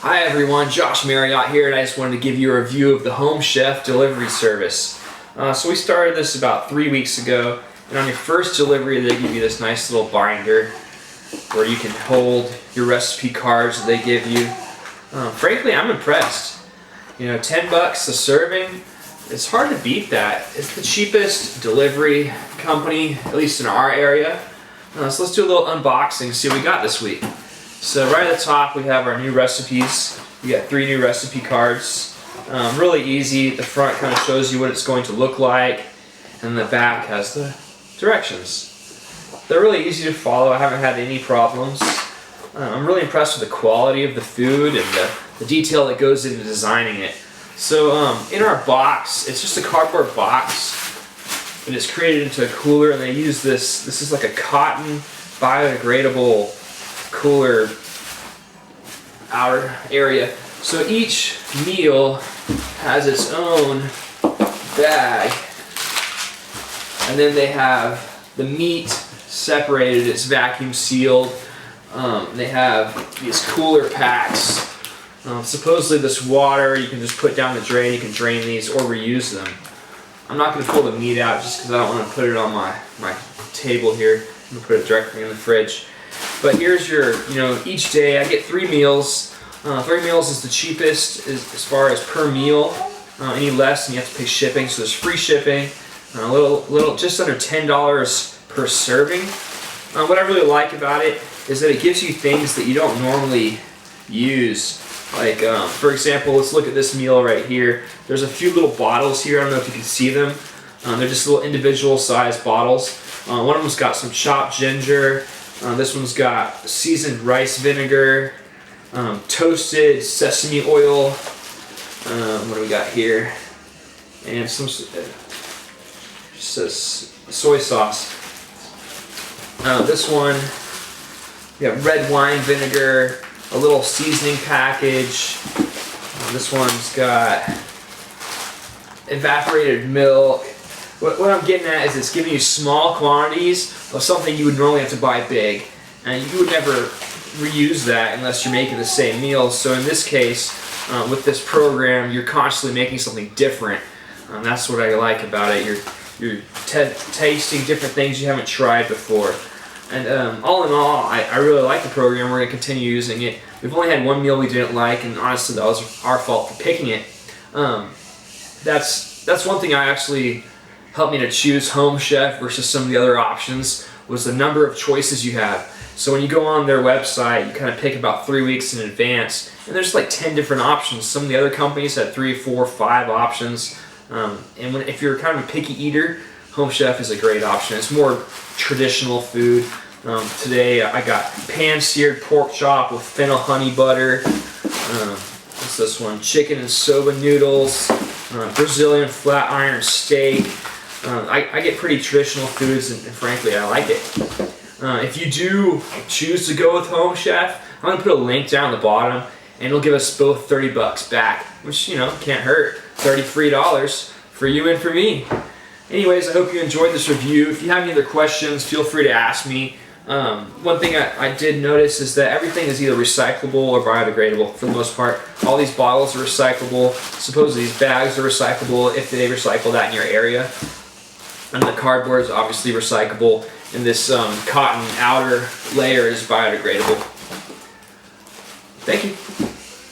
Hi everyone, Josh Marriott here, and I just wanted to give you a review of the Home Chef delivery service. So we started this about 3 weeks ago, and on your first delivery they give you this nice little binder where you can hold your recipe cards that they give you. Frankly, I'm impressed. You know, 10 bucks a serving, it's hard to beat that. It's the cheapest delivery company, at least in our area. So let's do a little unboxing, see what we got this week. So right at the top we have our new recipes. We got 3 new recipe cards. Really easy. The front kind of shows you what it's going to look like, and the back has the directions. They're really easy to follow. I haven't had any problems. I'm really impressed with the quality of the food and the detail that goes into designing it. So in our box, it's just a cardboard box, and it's created into a cooler, and they use this is like a cotton biodegradable cooler outer area. So each meal has its own bag, and then they have the meat separated, it's vacuum sealed. They have these cooler packs. Supposedly this water you can just put down the drain, you can drain these or reuse them. I'm not going to pull the meat out just because I don't want to put it on my table here. I'm going to put it directly in the fridge. But here's your, each day I get 3 meals. 3 meals is the cheapest as far as per meal. Any less and you have to pay shipping, so there's free shipping. Just under $10 per serving. What I really like about it is that it gives you things that you don't normally use. Like, for example, let's look at this meal right here. There's a few little bottles here. I don't know if you can see them. They're just little individual sized bottles. One of them's got some chopped ginger. This one's got seasoned rice vinegar, toasted sesame oil. What do we got here? And some soy sauce. This one, we have red wine vinegar, a little seasoning package. This one's got evaporated milk. What I'm getting at is it's giving you small quantities of something you would normally have to buy big. And you would never reuse that unless you're making the same meal. So in this case, with this program, you're constantly making something different. That's what I like about it. You're tasting different things you haven't tried before. And all in all, I really like the program. We're going to continue using it. We've only had one meal we didn't like, and honestly that was our fault for picking it. That's one thing I actually helped me to choose Home Chef versus some of the other options, was the number of choices you have. So when you go on their website, you kind of pick about 3 weeks in advance, and there's like 10 different options. Some of the other companies had 3, 4, 5 options. If you're kind of a picky eater, Home Chef is a great option. It's more traditional food. Today I got pan-seared pork chop with fennel honey butter. What's this one? Chicken and soba noodles. Brazilian flat iron steak. I get pretty traditional foods, and frankly I like it. If you do choose to go with Home Chef, I'm going to put a link down at the bottom, and it'll give us both 30 bucks back, which, can't hurt. $30 free for you and for me. Anyways, I hope you enjoyed this review. If you have any other questions, feel free to ask me. One thing I did notice is that everything is either recyclable or biodegradable for the most part. All these bottles are recyclable. Supposedly these bags are recyclable if they recycle that in your area. And the cardboard is obviously recyclable. And this cotton outer layer is biodegradable. Thank you.